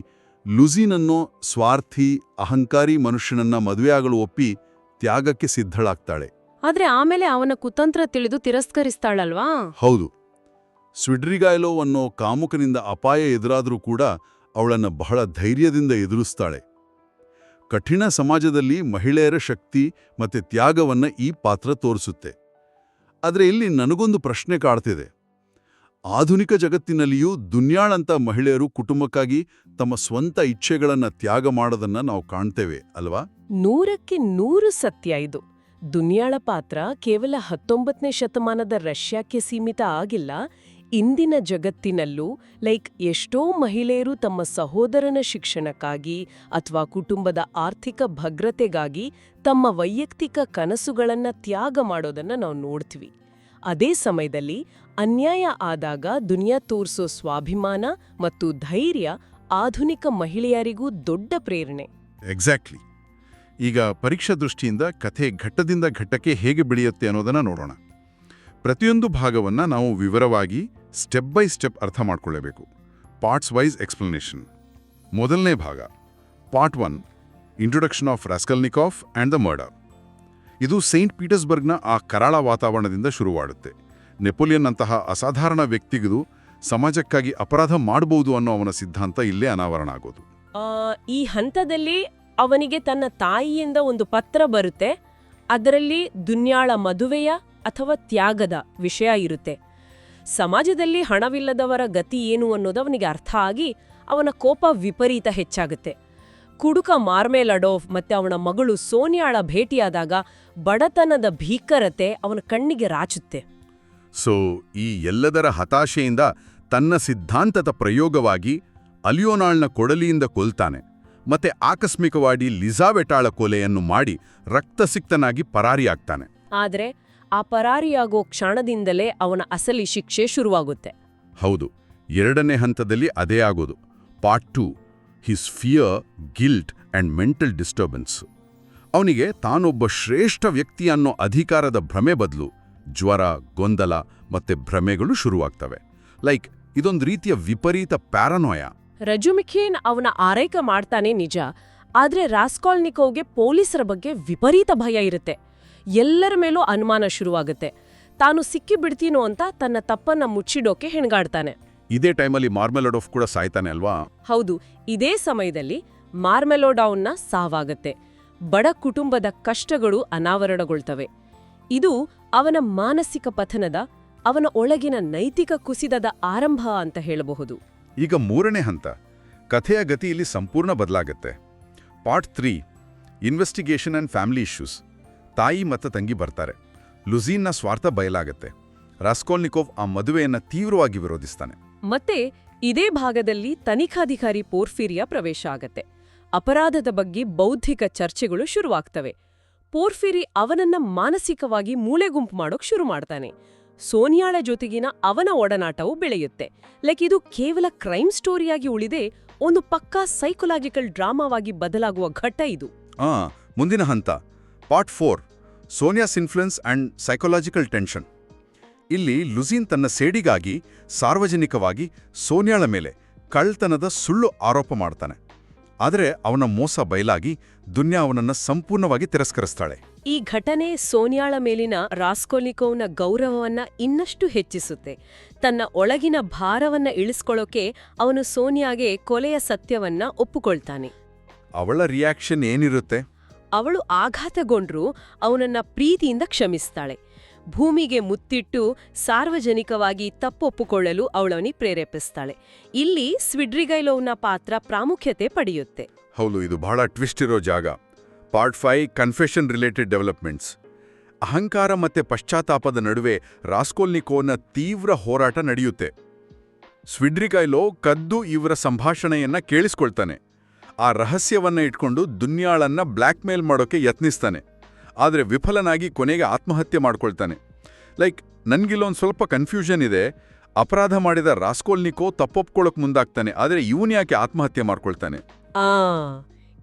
ಲುಝೀನನ್ನೋ ಸ್ವಾರ್ಥಿ, ಅಹಂಕಾರಿ ಮನುಷ್ಯನನ್ನ ಮದುವೆಯಾಗಲು ಒಪ್ಪಿ ತ್ಯಾಗಕ್ಕೆ ಸಿದ್ಧಳಾಗ್ತಾಳೆ. ಆದ್ರೆ ಆಮೇಲೆ ಅವನ ಕುತಂತ್ರ ತಿಳಿದು ತಿರಸ್ಕರಿಸ್ತಾಳಲ್ವಾ? ಹೌದು. ಸ್ವಿಡ್ರಿಗಾಯ್ಲೋವ್ ಅನ್ನೋ ಕಾಮುಕನಿಂದ ಅಪಾಯ ಎದುರಾದರೂ ಕೂಡ ಅವಳನ್ನು ಬಹಳ ಧೈರ್ಯದಿಂದ ಎದುರಿಸ್ತಾಳೆ. ಕಠಿಣ ಸಮಾಜದಲ್ಲಿ ಮಹಿಳೆಯರ ಶಕ್ತಿ ಮತ್ತೆ ತ್ಯಾಗವನ್ನ ಈ ಪಾತ್ರ ತೋರಿಸುತ್ತೆ. ಆದರೆ ಇಲ್ಲಿ ನನಗೊಂದು ಪ್ರಶ್ನೆ ಕಾಡ್ತಿದೆ. ಆಧುನಿಕ ಜಗತ್ತಿನಲ್ಲಿಯೂ ದುನ್ಯಾಳಂತ ಮಹಿಳೆಯರು ಕುಟುಂಬಕ್ಕಾಗಿ ತಮ್ಮ ಸ್ವಂತ ಇಚ್ಛೆಗಳನ್ನ ತ್ಯಾಗ ಮಾಡೋದನ್ನ ನಾವು ಕಾಣ್ತೇವೆ ಅಲ್ವಾ? 100% ಸತ್ಯ ಇದು. ದುನ್ಯಾಳ ಪಾತ್ರ ಕೇವಲ 19ನೇ ಶತಮಾನದ ರಷ್ಯಾಕ್ಕೆ ಸೀಮಿತ ಆಗಿಲ್ಲ. ಇಂದಿನ ಜಗತ್ತಿನಲ್ಲೂ ಎಷ್ಟೋ ಮಹಿಳೆಯರು ತಮ್ಮ ಸಹೋದರನ ಶಿಕ್ಷಣಕ್ಕಾಗಿ ಅಥವಾ ಕುಟುಂಬದ ಆರ್ಥಿಕ ಭದ್ರತೆಗಾಗಿ ತಮ್ಮ ವೈಯಕ್ತಿಕ ಕನಸುಗಳನ್ನ ತ್ಯಾಗ ಮಾಡೋದನ್ನ ನಾವು ನೋಡ್ತೀವಿ. ಅದೇ ಸಮಯದಲ್ಲಿ ಅನ್ಯಾಯ ಆದಾಗ ದುನಿಯಾ ತೋರ್ಸೋ ಸ್ವಾಭಿಮಾನ ಮತ್ತು ಧೈರ್ಯ ಆಧುನಿಕ ಮಹಿಳೆಯರಿಗೂ ದೊಡ್ಡ ಪ್ರೇರಣೆ. ಎಕ್ಸಾಕ್ಟ್ಲಿ. ಈಗ ಪರೀಕ್ಷಾ ದೃಷ್ಟಿಯಿಂದ ಕಥೆ ಘಟ್ಟದಿಂದ ಘಟ್ಟಕ್ಕೆ ಹೇಗೆ ಬೆಳೆಯುತ್ತೆ ಅನ್ನೋದನ್ನ ನೋಡೋಣ. ಪ್ರತಿಯೊಂದು ಭಾಗವನ್ನ ನಾವು ವಿವರವಾಗಿ ಸ್ಟೆಪ್ ಬೈ ಸ್ಟೆಪ್ ಅರ್ಥ ಮಾಡ್ಕೊಳ್ಳಬೇಕು. Parts wise explanation. ಮೊದಲನೇ ಭಾಗ, part 1, introduction of Raskolnikov and the murder. ಇದು ಸೈಂಟ್ ಪೀಟರ್ಸ್ಬರ್ಗ್ನ ಆ ಕರಾಳ ವಾತಾವರಣದಿಂದ ಶುರುವಾಡುತ್ತೆ. ನೆಪೋಲಿಯನ್ ಅಂತಹ ಅಸಾಧಾರಣ ವ್ಯಕ್ತಿಗೂ ಸಮಾಜಕ್ಕಾಗಿ ಅಪರಾಧ ಮಾಡಬಹುದು ಅನ್ನೋ ಅವನ ಸಿದ್ಧಾಂತ ಇಲ್ಲೇ ಅನಾವರಣ ಆಗೋದು. ಈ ಹಂತದಲ್ಲಿ ಅವನಿಗೆ ತನ್ನ ತಾಯಿಯಿಂದ ಒಂದು ಪತ್ರ ಬರುತ್ತೆ. ಅದರಲ್ಲಿ ದುನ್ಯಾಳ ಮದುವೆಯ ಅಥವಾ ತ್ಯಾಗದ ವಿಷಯ ಇರುತ್ತೆ. ಸಮಾಜದಲ್ಲಿ ಹಣವಿಲ್ಲದವರ ಗತಿ ಏನು ಅನ್ನೋದು ಅವನಿಗೆ ಅರ್ಥ ಆಗಿ ಅವನ ಕೋಪ ವಿಪರೀತ ಹೆಚ್ಚಾಗುತ್ತೆ. ಕುಡುಕ ಮಾರ್ಮೆಲಡೋವ್ ಮತ್ತೆ ಅವನ ಮಗಳು ಸೋನಿಯಾಳ ಭೇಟಿಯಾದಾಗ ಬಡತನದ ಭೀಕರತೆ ಅವನ ಕಣ್ಣಿಗೆ ರಾಚುತ್ತೆ. ಸೊ ಈ ಎಲ್ಲದರ ಹತಾಶೆಯಿಂದ ತನ್ನ ಸಿದ್ಧಾಂತದ ಪ್ರಯೋಗವಾಗಿ ಅಲಿಯೋನಾಳ್ನ ಕೊಡಲಿಯಿಂದ ಕೊಲ್ತಾನೆ. ಮತ್ತೆ ಆಕಸ್ಮಿಕವಾಗಿ ಲಿಜಾವೆಟಾಳ ಕೊಲೆಯನ್ನು ಮಾಡಿ ರಕ್ತಸಿಕ್ತನಾಗಿ ಪರಾರಿಯಾಗ್ತಾನೆ. ಆದ್ರೆ ಆ ಪರಾರಿಯಾಗೋ ಕ್ಷಣದಿಂದಲೇ ಅವನ ಅಸಲಿ ಶಿಕ್ಷೆ ಶುರುವಾಗುತ್ತೆ. ಹೌದು, ಎರಡನೇ ಹಂತದಲ್ಲಿ ಅದೇ ಆಗೋದು. Part 2, his fear, guilt and mental disturbance. ಅವನಿಗೆ ತಾನೊಬ್ಬ ಶ್ರೇಷ್ಠ ವ್ಯಕ್ತಿ ಅನ್ನೋ ಅಧಿಕಾರದ ಭ್ರಮೆ ಬದಲು ಜ್ವರ, ಗೊಂದಲ ಮತ್ತೆ ಭ್ರಮೆಗಳು ಶುರುವಾಗ್ತವೆ. ಇದೊಂದು ರೀತಿಯ ವಿಪರೀತ ಪ್ಯಾರನೋಯ. ರಜುಮಿಖಿನ್ ಅವನ ಆರೈಕೆ ಮಾಡ್ತಾನೆ ನಿಜ, ಆದ್ರೆ ರಾಸ್ಕೊಲ್ನಿಕೋವ್ಗೆ ಪೊಲೀಸರ ಬಗ್ಗೆ ವಿಪರೀತ ಭಯ ಇರುತ್ತೆ. ಎಲ್ಲರ ಮೇಲೂ ಅನುಮಾನ ಶುರುವಾಗುತ್ತೆ. ತಾನು ಸಿಕ್ಕಿ ಬಿಡ್ತೀನೋ ಅಂತ ತನ್ನ ತಪ್ಪನ್ನ ಮುಚ್ಚಿಡೋಕೆ ಹೆಣಗಾಡ್ತಾನೆ. ಇದೇ ಟೈಮಲ್ಲಿ ಮಾರ್ಮೆಲಡೋವ್ ಕೂಡ ಸಾಯ್ತಾನೆ ಅಲ್ವಾ? ಹೌದು, ಇದೇ ಸಮಯದಲ್ಲಿ ಮಾರ್ಮೆಲಡೋವ್ನ ಸಾವಾಗತ್ತೆ. ಬಡ ಕುಟುಂಬದ ಕಷ್ಟಗಳು ಅನಾವರಣಗೊಳ್ತವೆ. ಇದು ಅವನ ಮಾನಸಿಕ ಪತನದ, ಅವನ ಒಳಗಿನ ನೈತಿಕ ಕುಸಿತದ ಆರಂಭ ಅಂತ ಹೇಳಬಹುದು. ಈಗ ಮೂರನೇ ಹಂತ, ಕಥೆಯ ಗತಿಯಲ್ಲಿ ಸಂಪೂರ್ಣ ಬದಲಾಗತ್ತೆ. Part 3, investigation and family issues. ತಾಯಿ ಮತ್ತು ತಂಗಿ ಬರ್ತಾರೆ. ಲುಝೀನ್ನ ಸ್ವಾರ್ಥ ಬಯಲಾಗತ್ತೆ. ರಾಸ್ಕೊಲ್ನಿಕೋವ್ ಆ ಮದುವೆಯನ್ನ ತೀವ್ರವಾಗಿ ವಿರೋಧಿಸ್ತಾನೆ. ಮತ್ತೆ ಇದೇ ಭಾಗದಲ್ಲಿ ತನಿಖಾಧಿಕಾರಿ ಪೋರ್ಫಿರಿಯ ಪ್ರವೇಶ ಆಗತ್ತೆ. ಅಪರಾಧದ ಬಗ್ಗೆ ಬೌದ್ಧಿಕ ಚರ್ಚೆಗಳು ಶುರುವಾಗ್ತವೆ. ಪೋರ್ಫಿರಿ ಅವನನ್ನ ಮಾನಸಿಕವಾಗಿ ಮೂಳೆಗುಂಪು ಮಾಡೋಕ್ ಶುರು ಮಾಡ್ತಾನೆ. ಸೋನಿಯಾಳ ಜೊತೆಗಿನ ಅವನ ಒಡನಾಟವು ಬೆಳೆಯುತ್ತೆ. ಇದು ಕೇವಲ ಕ್ರೈಮ್ ಸ್ಟೋರಿಯಾಗಿ ಉಳಿದೆ ಒಂದು ಪಕ್ಕಾ ಸೈಕೊಲಾಜಿಕಲ್ ಡ್ರಾಮಾವಾಗಿ ಬದಲಾಗುವ ಘಟ್ಟ ಇದು. ಮುಂದಿನ ಹಂತ, part 4, Sonia's influence and psychological tension. ಇಲ್ಲಿ ಲುಸಿನ್ ತನ್ನ ಸೇಡಿಗಾಗಿ ಸಾರ್ವಜನಿಕವಾಗಿ ಸೋನ್ಯಾಳ ಮೇಲೆ ಕಳ್ತನದ ಸುಳ್ಳು ಆರೋಪ ಮಾಡ್ತಾನೆ. ಆದರೆ ಅವನ ಮೋಸ ಬಯಲಾಗಿ ದುನ್ಯಾ ಅವನನ್ನ ಸಂಪೂರ್ಣವಾಗಿ ತಿರಸ್ಕರಿಸ್ತಾಳೆ. ಈ ಘಟನೆ ಸೋನ್ಯಾಳ ಮೇಲಿನ ರಾಸ್ಕೊಲ್ನಿಕೋವ್ನ ಗೌರವವನ್ನ ಇನ್ನಷ್ಟು ಹೆಚ್ಚಿಸುತ್ತೆ. ತನ್ನ ಒಳಗಿನ ಭಾರವನ್ನ ಇಳಿಸ್ಕೊಳ್ಳೋಕೆ ಅವನು ಸೋನ್ಯಾಗೆ ಕೊಲೆಯ ಸತ್ಯವನ್ನ ಒಪ್ಪುಕೊಳ್ತಾನೆ. ಅವಳ ರಿಯಾಕ್ಷನ್ ಏನಿರುತ್ತೆ? ಅವಳು ಆಘಾತಗೊಂಡ್ರೂ ಅವನನ್ನ ಪ್ರೀತಿಯಿಂದ ಕ್ಷಮಿಸ್ತಾಳೆ. ಭೂಮಿಗೆ ಮುತ್ತಿಟ್ಟು ಸಾರ್ವಜನಿಕವಾಗಿ ತಪ್ಪೊಪ್ಪುಕೊಳ್ಳಲು ಅವಳವನಿಗೆ ಪ್ರೇರೇಪಿಸ್ತಾಳೆ. ಇಲ್ಲಿ ಸ್ವಿಡ್ರಿಗೈಲೋವ್ನ ಪಾತ್ರ ಪ್ರಾಮುಖ್ಯತೆ ಪಡೆಯುತ್ತೆ. ಹೌದು, ಇದು ಬಹಳ ಟ್ವಿಸ್ಟ್ ಇರೋ ಜಾಗ. Part 5 confession related developments. ಅಹಂಕಾರ ಮತ್ತೆ ಪಶ್ಚಾತ್ತಾಪದ ನಡುವೆ ರಾಸ್ಕೊಲ್ನಿಕೋವ್ನ ತೀವ್ರ ಹೋರಾಟ ನಡೆಯುತ್ತೆ. ಸ್ವಿಡ್ರಿಗೈಲೋವ್ ಕದ್ದು ಇವರ ಸಂಭಾಷಣೆಯನ್ನ ಕೇಳಿಸ್ಕೊಳ್ತಾನೆ. ಆ ರಹಸ್ಯವನ್ನ ಇಟ್ಕೊಂಡು ದುನ್ಯಾಳನ್ನ ಬ್ಲ್ಯಾಕ್ ಮೇಲ್ ಮಾಡೋಕೆ ಯತ್ನಿಸ್ತಾನೆ. ಆದರೆ ವಿಫಲನಾಗಿ ಕೊನೆಗೆ ಆತ್ಮಹತ್ಯೆ ಮಾಡ್ಕೊಳ್ತಾನೆ. ನನ್ಗಿಲ್ಲೊಂದು ಸ್ವಲ್ಪ ಕನ್ಫ್ಯೂಷನ್ ಇದೆ. ಅಪರಾಧ ಮಾಡಿದ ರಾಸ್ಕೊಲ್ನಿಕೋವ್ ತಪ್ಪೊಪ್ಕೊಳ್ಳೋಕೆ ಮುಂದಾಗ್ತಾನೆ, ಆದರೆ ಯಾಕೆ ಆತ್ಮಹತ್ಯೆ ಮಾಡ್ಕೊಳ್ತಾನೆ?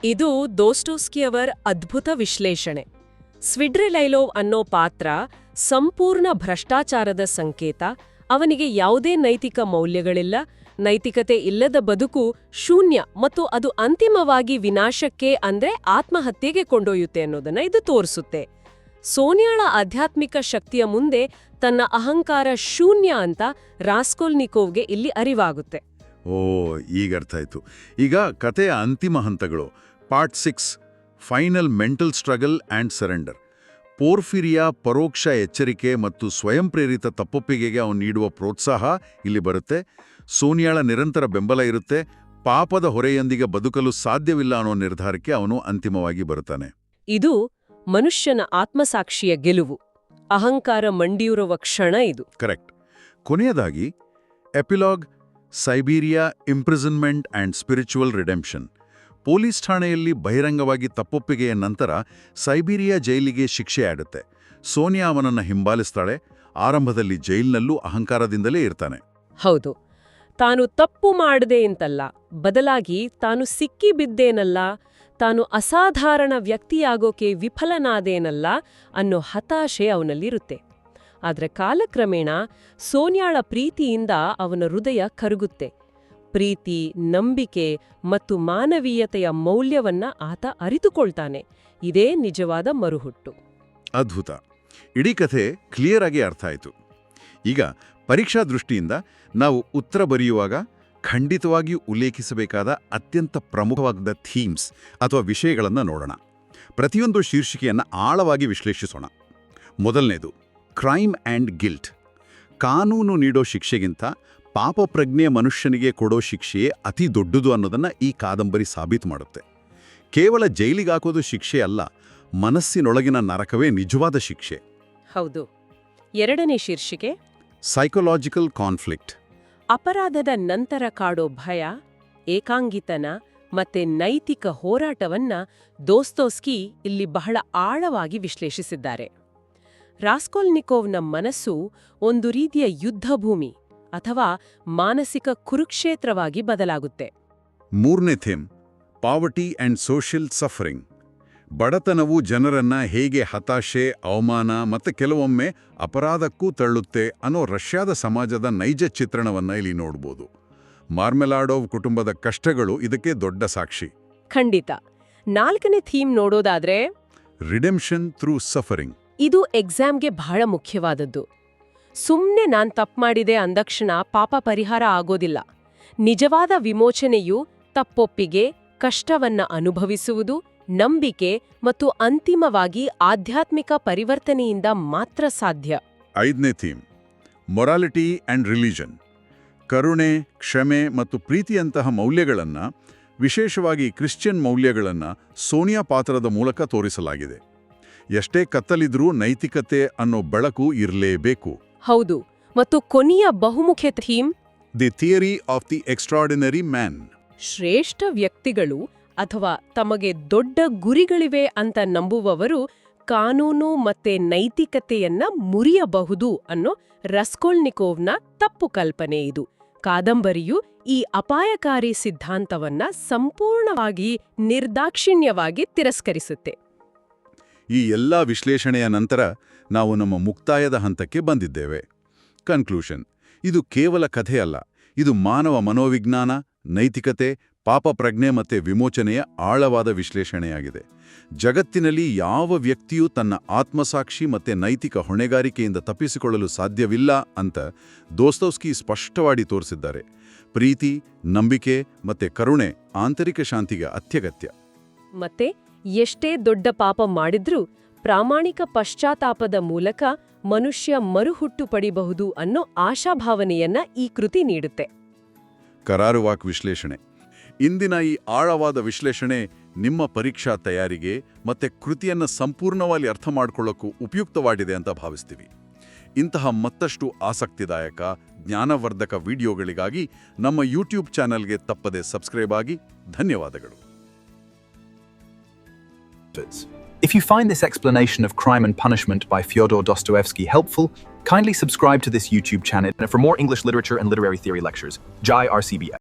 ಇದು ದೋಸ್ಟೋವ್ಸ್ಕಿಯವರ ಅದ್ಭುತ ವಿಶ್ಲೇಷಣೆ. ಸ್ವಿಡ್ರಿಗೈಲೋವ್ ಅನ್ನೋ ಪಾತ್ರ ಸಂಪೂರ್ಣ ಭ್ರಷ್ಟಾಚಾರದ ಸಂಕೇತ. ಅವನಿಗೆ ಯಾವುದೇ ನೈತಿಕ ಮೌಲ್ಯಗಳಿಲ್ಲ, ನೈತಿಕತೆ ಇಲ್ಲದ ಬದುಕು ಶೂನ್ಯ, ಮತ್ತು ಅದು ಅಂತಿಮವಾಗಿ ವಿನಾಶಕ್ಕೆ ಅಂದ್ರೆ ಆತ್ಮಹತ್ಯೆಗೆ ಕೊಂಡೊಯ್ಯುತ್ತೆ ಅನ್ನೋದನ್ನ ಇದು ತೋರಿಸುತ್ತೆ. ಸೋನ್ಯಾಳ ಆಧ್ಯಾತ್ಮಿಕ ಶಕ್ತಿಯ ಮುಂದೆ ತನ್ನ ಅಹಂಕಾರ ಶೂನ್ಯ ಅಂತ ರಾಸ್ಕೊಲ್ನಿಕೋವ್ಗೆ ಇಲ್ಲಿ ಅರಿವಾಗುತ್ತೆ. ಈಗ ಅರ್ಥ ಆಯ್ತು. ಈಗ ಕಥೆಯ ಅಂತಿಮ ಹಂತಗಳು. Part 6 final mental struggle and surrender. ಪೋರ್ಫಿರಿಯಾ ಪರೋಕ್ಷ ಎಚ್ಚರಿಕೆ ಮತ್ತು ಸ್ವಯಂ ಪ್ರೇರಿತ ತಪ್ಪೊಪ್ಪಿಗೆಗೆ ಅವನು ನೀಡುವ ಪ್ರೋತ್ಸಾಹ ಇಲ್ಲಿ ಬರುತ್ತೆ. ಸೋನ್ಯಾಳ ನಿರಂತರ ಬೆಂಬಲ ಇರುತ್ತೆ. ಪಾಪದ ಹೊರೆಯೊಂದಿಗೆ ಬದುಕಲು ಸಾಧ್ಯವಿಲ್ಲ ಅನ್ನೋ ನಿರ್ಧಾರಕ್ಕೆ ಅವನು ಅಂತಿಮವಾಗಿ ಬರುತ್ತಾನೆ. ಇದು ಮನುಷ್ಯನ ಆತ್ಮಸಾಕ್ಷಿಯ ಗೆಲುವು. ಅಹಂಕಾರ ಮಂಡಿಯುರುವ ಕ್ಷಣ ಇದು. ಕರೆಕ್ಟ್. ಕೊನೆಯದಾಗಿ ಎಪಿಲಾಗ್, Siberia imprisonment and spiritual redemption. Police ಠಾಣೆಯಲ್ಲಿ ಬಹಿರಂಗವಾಗಿ ತಪ್ಪೊಪ್ಪಿಗೆಯ ನಂತರ ಸೈಬೀರಿಯಾ ಜೈಲಿಗೆ ಶಿಕ್ಷೆ ಆಡುತ್ತೆ. ಸೋನಿಯಾ ಅವನನ್ನು ಹಿಂಬಾಲಿಸ್ತಾಳೆ. ಆರಂಭದಲ್ಲಿ ಜೈಲಿನಲ್ಲೂ ಅಹಂಕಾರದಿಂದಲೇ ಇರ್ತಾನೆ. ಹೌದು, ತಾನು ತಪ್ಪು ಮಾಡದೆ ಅಂತಲ್ಲ, ಬದಲಾಗಿ ತಾನು ಸಿಕ್ಕಿಬಿದ್ದೇನಲ್ಲ, ತಾನು ಅಸಾಧಾರಣ ವ್ಯಕ್ತಿಯಾಗೋಕೆ ವಿಫಲನಾದೇನಲ್ಲ ಅನ್ನೋ ಹತಾಶೆ ಅವನಲ್ಲಿರುತ್ತೆ. ಆದ್ರೆ ಕಾಲಕ್ರಮೇಣ ಸೋನ್ಯಾಳ ಪ್ರೀತಿಯಿಂದ ಅವನ ಹೃದಯ ಕರಗುತ್ತೆ. ಪ್ರೀತಿ, ನಂಬಿಕೆ ಮತ್ತು ಮಾನವೀಯತೆಯ ಮೌಲ್ಯವನ್ನ ಆತ ಅರಿತುಕೊಳ್ತಾನೆ. ಇದೇ ನಿಜವಾದ ಮರುಹುಟ್ಟು. ಅದ್ಭುತ. ಇಡೀ ಕಥೆ ಕ್ಲಿಯರ್ ಆಗಿ ಅರ್ಥ ಆಯಿತು. ಈಗ ಪರೀಕ್ಷಾ ದೃಷ್ಟಿಯಿಂದ ನಾವು ಉತ್ತರ ಬರೆಯುವಾಗ ಖಂಡಿತವಾಗಿಯೂ ಉಲ್ಲೇಖಿಸಬೇಕಾದ ಅತ್ಯಂತ ಪ್ರಮುಖವಾದ ಥೀಮ್ಸ್ ಅಥವಾ ವಿಷಯಗಳನ್ನು ನೋಡೋಣ. ಪ್ರತಿಯೊಂದು ಶೀರ್ಷಿಕೆಯನ್ನು ಆಳವಾಗಿ ವಿಶ್ಲೇಷಿಸೋಣ. ಮೊದಲನೇದು, ಕ್ರೈಮ್ ಆ್ಯಂಡ್ ಗಿಲ್ಟ್. ಕಾನೂನು ನೀಡೋ ಶಿಕ್ಷೆಗಿಂತ ಪಾಪಪ್ರಜ್ಞೆ ಮನುಷ್ಯನಿಗೆ ಕೊಡೋ ಶಿಕ್ಷೆಯೇ ಅತಿ ದೊಡ್ಡದು ಅನ್ನೋದನ್ನು ಈ ಕಾದಂಬರಿ ಸಾಬೀತು ಮಾಡುತ್ತೆ. ಕೇವಲ ಜೈಲಿಗಾಕೋದು ಶಿಕ್ಷೆ ಅಲ್ಲ, ಮನಸ್ಸಿನೊಳಗಿನ ನರಕವೇ ನಿಜವಾದ ಶಿಕ್ಷೆ. ಹೌದು. ಎರಡನೇ ಶೀರ್ಷಿಕೆ, ಸೈಕೊಲಾಜಿಕಲ್ ಕಾನ್ಫ್ಲಿಕ್ಟ್. ಅಪರಾಧದ ನಂತರ ಕಾಡೋ ಭಯ, ಏಕಾಂಗಿತನ ಮತ್ತೆ ನೈತಿಕ ಹೋರಾಟವನ್ನ ದೋಸ್ತೋವ್ಸ್ಕಿ ಇಲ್ಲಿ ಬಹಳ ಆಳವಾಗಿ ವಿಶ್ಲೇಷಿಸಿದ್ದಾರೆ. ರಾಸ್ಕೊಲ್ನಿಕೋವ್ನ ಮನಸ್ಸು ಒಂದು ರೀತಿಯ ಯುದ್ಧಭೂಮಿ ಅಥವಾ ಮಾನಸಿಕ ಕುರುಕ್ಷೇತ್ರವಾಗಿ ಬದಲಾಗುತ್ತೆ. ಮೂರನೇ theme, poverty and social suffering. ಬಡತನವು ಜನರನ್ನ ಹೇಗೆ ಹತಾಶೆ, ಅವಮಾನ ಮತ್ತು ಕೆಲವೊಮ್ಮೆ ಅಪರಾಧಕ್ಕೂ ತಳ್ಳುತ್ತೆ ಅನ್ನೋ ರಷ್ಯಾದ ಸಮಾಜದ ನೈಜ ಚಿತ್ರಣವನ್ನ ಇಲ್ಲಿ ನೋಡ್ಬೋದು. ಮಾರ್ಮೆಲಾಡೋವ್ ಕುಟುಂಬದ ಕಷ್ಟಗಳು ಇದಕ್ಕೆ ದೊಡ್ಡ ಸಾಕ್ಷಿ. ಖಂಡಿತ. ನಾಲ್ಕನೇ ಥೀಮ್ ನೋಡೋದಾದ್ರೆ ರಿಡೆಂಪ್ಷನ್ ಥ್ರೂ ಸಫರಿಂಗ್. ಇದು ಎಕ್ಸಾಮ್ಗೆ ಬಹಳ ಮುಖ್ಯವಾದದ್ದು. ಸುಮ್ನೆ ನಾನ್ ತಪ್ಪು ಮಾಡಿದೆ ಅಂದಕ್ಷಣ ಪಾಪ ಪರಿಹಾರ ಆಗೋದಿಲ್ಲ. ನಿಜವಾದ ವಿಮೋಚನೆಯು ತಪ್ಪೊಪ್ಪಿಗೆ, ಕಷ್ಟವನ್ನ ಅನುಭವಿಸುವುದು, ನಂಬಿಕೆ ಮತ್ತು ಅಂತಿಮವಾಗಿ ಆಧ್ಯಾತ್ಮಿಕ ಪರಿವರ್ತನೆಯಿಂದ ಮಾತ್ರ ಸಾಧ್ಯ. ಐದನೇ ಥೀಮ್, ಮೊರಾಲಿಟಿ ಆ್ಯಂಡ್ ರಿಲಿಜನ್. ಕರುಣೆ, ಕ್ಷಮೆ ಮತ್ತು ಪ್ರೀತಿಯಂತಹ ಮೌಲ್ಯಗಳನ್ನು, ವಿಶೇಷವಾಗಿ ಕ್ರಿಶ್ಚಿಯನ್ ಮೌಲ್ಯಗಳನ್ನು ಸೋನಿಯಾ ಪಾತ್ರದ ಮೂಲಕ ತೋರಿಸಲಾಗಿದೆ. ಎಷ್ಟೇ ಕತ್ತಲಿದ್ರೂ ನೈತಿಕತೆ ಅನ್ನೋ ಬೆಳಕು ಇರಲೇಬೇಕು. ಹೌದು. ಮತ್ತು ಕೊನೆಯ ಬಹುಮುಖ್ಯ theme, the theory of the extraordinary man. ಶ್ರೇಷ್ಠ ವ್ಯಕ್ತಿಗಳು ಅಥವಾ ತಮಗೆ ದೊಡ್ಡ ಗುರಿಗಳಿವೆ ಅಂತ ನಂಬುವವರು ಕಾನೂನು ಮತ್ತೆ ನೈತಿಕತೆಯನ್ನ ಮುರಿಯಬಹುದು ಅನ್ನೋ ರಾಸ್ಕೊಲ್ನಿಕೋವ್ನ ತಪ್ಪು ಕಲ್ಪನೆ ಇದು. ಕಾದಂಬರಿಯು ಈ ಅಪಾಯಕಾರಿ ಸಿದ್ಧಾಂತವನ್ನ ಸಂಪೂರ್ಣವಾಗಿ ನಿರ್ದಾಕ್ಷಿಣ್ಯವಾಗಿ ತಿರಸ್ಕರಿಸುತ್ತೆ. ಈ ಎಲ್ಲ ವಿಶ್ಲೇಷಣೆಯ ನಂತರ ನಾವು ನಮ್ಮ ಮುಕ್ತಾಯದ ಹಂತಕ್ಕೆ ಬಂದಿದ್ದೇವೆ. ಕನ್ಕ್ಲೂಷನ್. ಇದು ಕೇವಲ ಕಥೆಯಲ್ಲ, ಇದು ಮಾನವ ಮನೋವಿಜ್ಞಾನ, ನೈತಿಕತೆ, ಪಾಪ ಪ್ರಜ್ಞೆ ಮತ್ತೆ ವಿಮೋಚನೆಯ ಆಳವಾದ ವಿಶ್ಲೇಷಣೆಯಾಗಿದೆ. ಜಗತ್ತಿನಲ್ಲಿ ಯಾವ ವ್ಯಕ್ತಿಯೂ ತನ್ನ ಆತ್ಮಸಾಕ್ಷಿ ಮತ್ತೆ ನೈತಿಕ ಹೊಣೆಗಾರಿಕೆಯಿಂದ ತಪ್ಪಿಸಿಕೊಳ್ಳಲು ಸಾಧ್ಯವಿಲ್ಲ ಅಂತ ದೋಸ್ತೋವ್ಸ್ಕಿ ಸ್ಪಷ್ಟವಾಗಿ ತೋರಿಸಿದ್ದಾರೆ. ಪ್ರೀತಿ, ನಂಬಿಕೆ ಮತ್ತೆ ಕರುಣೆ ಆಂತರಿಕ ಶಾಂತಿಗೆ ಅತ್ಯಗತ್ಯ. ಮತ್ತೆ ಎಷ್ಟೇ ದೊಡ್ಡ ಪಾಪ ಮಾಡಿದ್ರೂ ಪ್ರಾಮಾಣಿಕ ಪಶ್ಚಾತ್ತಾಪದ ಮೂಲಕ ಮನುಷ್ಯ ಮರುಹುಟ್ಟು ಪಡಿಬಹುದು ಅನ್ನೋ ಆಶಾಭಾವನೆಯನ್ನ ಈ ಕೃತಿ ನೀಡುತ್ತೆ. ಕರಾರುವಾಕ್ ವಿಶ್ಲೇಷಣೆ. ಇಂದಿನ ಈ ಆಳವಾದ ವಿಶ್ಲೇಷಣೆ ನಿಮ್ಮ ಪರೀಕ್ಷಾ ತಯಾರಿಗೆ ಮತ್ತೆ ಕೃತಿಯನ್ನು ಸಂಪೂರ್ಣವಾಗಿ ಅರ್ಥ ಮಾಡ್ಕೊಳ್ಳೋಕ್ಕೂ ಉಪಯುಕ್ತವಾಗಿದೆ ಅಂತ ಭಾವಿಸ್ತೀವಿ. ಇಂತಹ ಮತ್ತಷ್ಟು ಆಸಕ್ತಿದಾಯಕ, ಜ್ಞಾನವರ್ಧಕ ವಿಡಿಯೋಗಳಿಗಾಗಿ ನಮ್ಮ ಯೂಟ್ಯೂಬ್ ಚಾನೆಲ್ಗೆ ತಪ್ಪದೆ ಸಬ್ಸ್ಕ್ರೈಬ್ ಆಗಿ. ಧನ್ಯವಾದಗಳು. If you find this explanation of Crime and Punishment by Fyodor Dostoevsky helpful, kindly subscribe to this YouTube channel for more English literature and literary theory lectures. Jai RCBI.